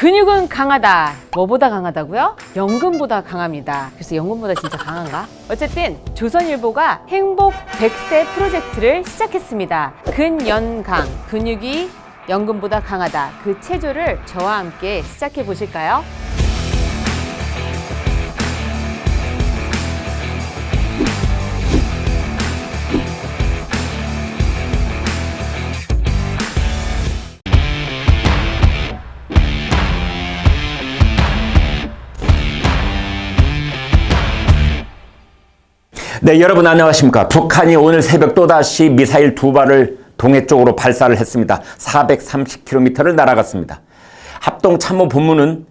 근육은 강하다. 뭐보다 강하다고요? 연금보다 강합니다. 그래서 연금보다 진짜 강한가? 어쨌든 조선일보가 행복 100세 프로젝트를 시작했습니다. 근연강, 근육이 연금보다 강하다. 그 체조를 저와 함께 시작해 보실까요? 네, 여러분 안녕하십니까. 북한이 오늘 새벽 또다시 미사일 2발을 동해 쪽으로 발사를 했습니다. 430km를 날아갔습니다. 합동참모본부는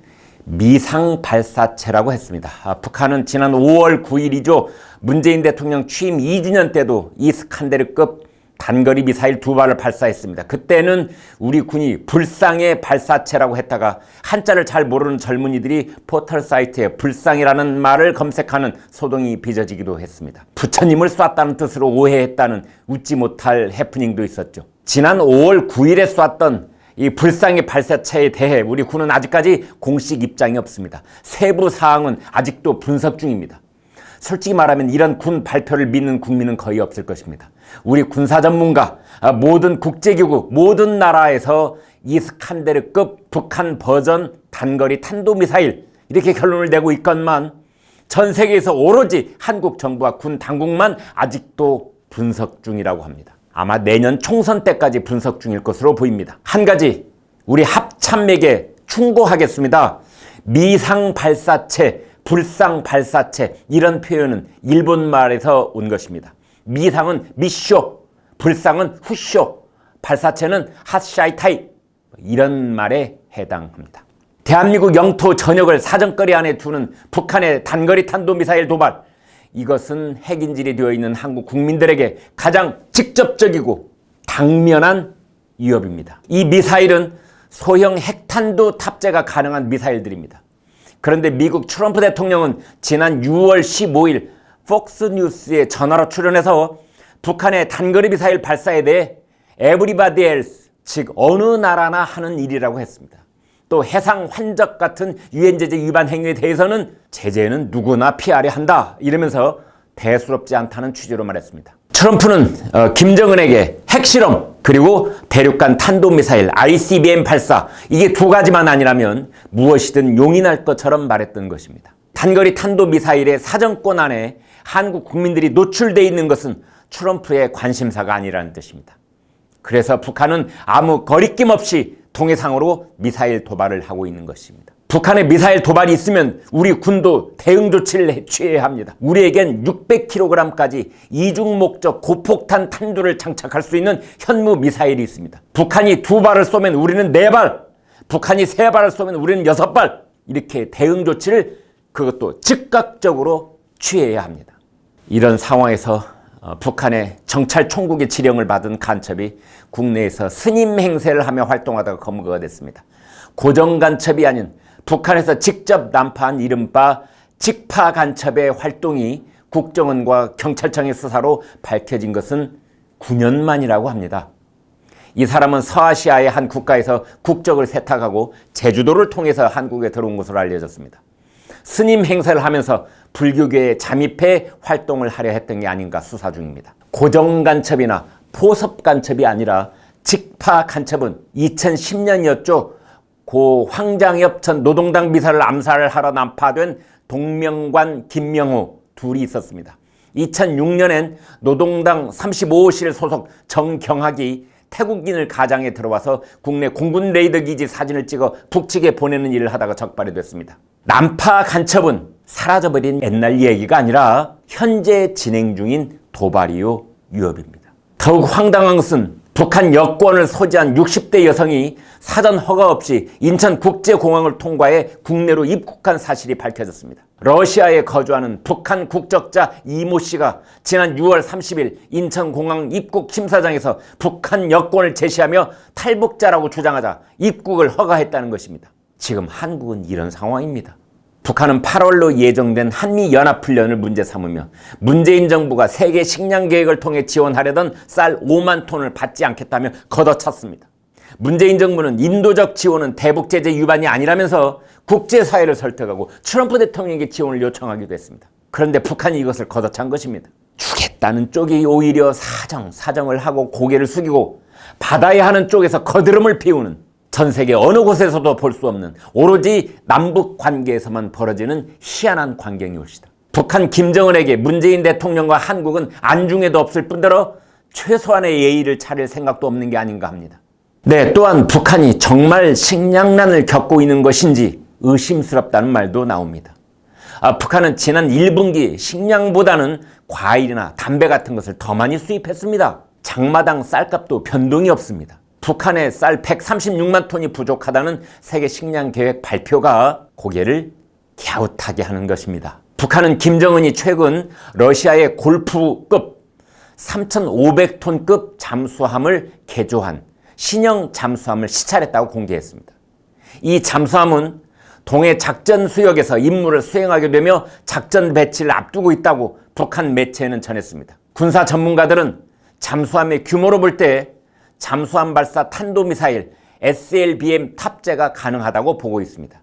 미상발사체라고 했습니다. 북한은 지난 5월 9일이죠. 문재인 대통령 취임 2주년 때도 이스칸데르급 단거리 미사일 2발을 발사했습니다. 그때는 우리 군이 불상의 발사체라고 했다가 한자를 잘 모르는 젊은이들이 포털 사이트에 불상이라는 말을 검색하는 소동이 빚어지기도 했습니다. 부처님을 쐈다는 뜻으로 오해했다는 웃지 못할 해프닝도 있었죠. 지난 5월 9일에 쐈던 이 불상의 발사체에 대해 우리 군은 아직까지 공식 입장이 없습니다. 세부 사항은 아직도 분석 중입니다. 솔직히 말하면 이런 군 발표를 믿는 국민은 거의 없을 것입니다. 우리 군사 전문가, 모든 국제기구, 모든 나라에서 이스칸데르급 북한 버전 단거리 탄도미사일 이렇게 결론을 내고 있건만 전 세계에서 오로지 한국 정부와 군 당국만 아직도 분석 중이라고 합니다. 아마 내년 총선 때까지 분석 중일 것으로 보입니다. 한 가지 우리 합참에게 충고하겠습니다. 미상발사체, 불상발사체 이런 표현은 일본말에서 온 것입니다. 미상은 미쇼, 불상은 후쇼, 발사체는 핫샤이타이 이런 말에 해당합니다. 대한민국 영토 전역을 사정거리 안에 두는 북한의 단거리 탄도미사일 도발, 이것은 핵인질이 되어 있는 한국 국민들에게 가장 직접적이고 당면한 위협입니다. 이 미사일은 소형 핵탄두 탑재가 가능한 미사일들입니다. 그런데 미국 트럼프 대통령은 지난 6월 15일 폭스뉴스에 전화로 출연해서 북한의 단거리 미사일 발사에 대해 everybody else, 즉 어느 나라나 하는 일이라고 했습니다. 또 해상 환적 같은 유엔 제재 위반 행위에 대해서는 제재는 누구나 피하려 한다 이러면서 대수롭지 않다는 취지로 말했습니다. 트럼프는 김정은에게 핵실험 그리고 대륙간 탄도미사일 ICBM 발사 이게 두 가지만 아니라면 무엇이든 용인할 것처럼 말했던 것입니다. 단거리 탄도미사일의 사정권 안에 한국 국민들이 노출되어 있는 것은 트럼프의 관심사가 아니라는 뜻입니다. 그래서 북한은 아무 거리낌 없이 동해상으로 미사일 도발을 하고 있는 것입니다. 북한의 미사일 도발이 있으면 우리 군도 대응 조치를 취해야 합니다. 우리에겐 600kg까지 이중 목적 고폭탄 탄두를 장착할 수 있는 현무 미사일이 있습니다. 북한이 2발을 쏘면 우리는 4발, 북한이 3발을 쏘면 우리는 6발 이렇게 대응 조치를 그것도 즉각적으로 취해야 합니다. 이런 상황에서 북한의 정찰 총국의 지령을 받은 간첩이 국내에서 스님 행세를 하며 활동하다가 검거가 됐습니다. 고정 간첩이 아닌 북한에서 직접 난파한 이른바 직파 간첩의 활동이 국정원과 경찰청의 수사로 밝혀진 것은 9년 만이라고 합니다. 이 사람은 서아시아의 한 국가에서 국적을 세탁하고 제주도를 통해서 한국에 들어온 것으로 알려졌습니다. 스님 행세를 하면서 불교계에 잠입해 활동을 하려 했던 게 아닌가 수사 중입니다. 고정 간첩이나 포섭 간첩이 아니라 직파 간첩은 2010년이었죠. 고 황장엽 전 노동당 비서를 암살을 하러 난파된 동명관 김명호 둘이 있었습니다. 2006년엔 노동당 35호실 소속 정경학이 태국인을 가장에 들어와서 국내 공군 레이더 기지 사진을 찍어 북측에 보내는 일을 하다가 적발이 됐습니다. 난파 간첩은 사라져버린 옛날 얘기가 아니라 현재 진행 중인 도발이요 위협입니다. 더욱 황당한 것은 북한 여권을 소지한 60대 여성이 사전 허가 없이 인천국제공항을 통과해 국내로 입국한 사실이 밝혀졌습니다. 러시아에 거주하는 북한 국적자 이모 씨가 지난 6월 30일 인천공항 입국 심사장에서 북한 여권을 제시하며 탈북자라고 주장하자 입국을 허가했다는 것입니다. 지금 한국은 이런 상황입니다. 북한은 8월로 예정된 한미연합훈련을 문제 삼으며 문재인 정부가 세계 식량 계획을 통해 지원하려던 쌀 5만 톤을 받지 않겠다며 걷어찼습니다. 문재인 정부는 인도적 지원은 대북 제재 위반이 아니라면서 국제사회를 설득하고 트럼프 대통령에게 지원을 요청하기도 했습니다. 그런데 북한이 이것을 걷어찬 것입니다. 주겠다는 쪽이 오히려 사정을 하고 고개를 숙이고 받아야 하는 쪽에서 거드름을 피우는, 전 세계 어느 곳에서도 볼 수 없는 오로지 남북 관계에서만 벌어지는 희한한 광경이 올시다. 북한 김정은에게 문재인 대통령과 한국은 안중에도 없을 뿐더러 최소한의 예의를 차릴 생각도 없는 게 아닌가 합니다. 네, 또한 북한이 정말 식량난을 겪고 있는 것인지 의심스럽다는 말도 나옵니다. 북한은 지난 1분기 식량보다는 과일이나 담배 같은 것을 더 많이 수입했습니다. 장마당 쌀값도 변동이 없습니다. 북한의 쌀 136만 톤이 부족하다는 세계 식량 계획 발표가 고개를 갸웃하게 하는 것입니다. 북한은 김정은이 최근 러시아의 골프급 3,500톤급 잠수함을 개조한 신형 잠수함을 시찰했다고 공개했습니다. 이 잠수함은 동해 작전 수역에서 임무를 수행하게 되며 작전 배치를 앞두고 있다고 북한 매체에는 전했습니다. 군사 전문가들은 잠수함의 규모로 볼 때 잠수함 발사 탄도미사일 SLBM 탑재가 가능하다고 보고 있습니다.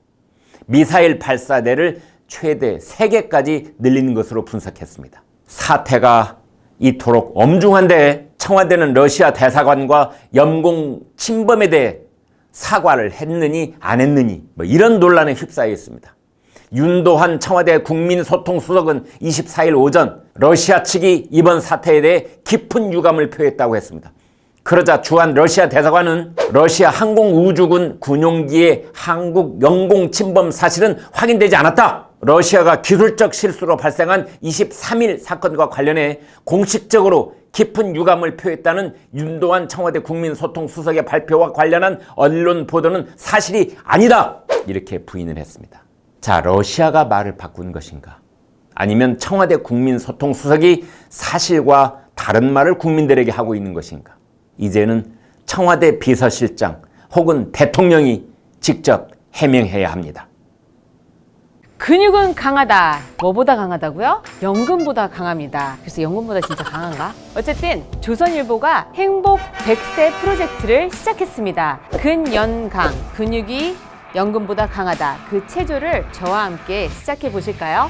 미사일 발사대를 최대 3개까지 늘리는 것으로 분석했습니다. 사태가 이토록 엄중한데 청와대는 러시아 대사관과 영공 침범에 대해 사과를 했느니 안 했느니 이런 논란에 휩싸여 있습니다. 윤도한 청와대 국민소통수석은 24일 오전 러시아 측이 이번 사태에 대해 깊은 유감을 표했다고 했습니다. 그러자 주한 러시아 대사관은 러시아 항공우주군 군용기의 한국 영공 침범 사실은 확인되지 않았다. 러시아가 기술적 실수로 발생한 23일 사건과 관련해 공식적으로 깊은 유감을 표했다는 윤도한 청와대 국민소통수석의 발표와 관련한 언론 보도는 사실이 아니다. 이렇게 부인을 했습니다. 자, 러시아가 말을 바꾼 것인가? 아니면 청와대 국민소통수석이 사실과 다른 말을 국민들에게 하고 있는 것인가? 이제는 청와대 비서실장 혹은 대통령이 직접 해명해야 합니다. 근육은 강하다. 뭐보다 강하다고요? 연금보다 강합니다. 그래서 연금보다 진짜 강한가? 어쨌든 조선일보가 행복 100세 프로젝트를 시작했습니다. 근연강, 근육이 연금보다 강하다. 그 체조를 저와 함께 시작해 보실까요?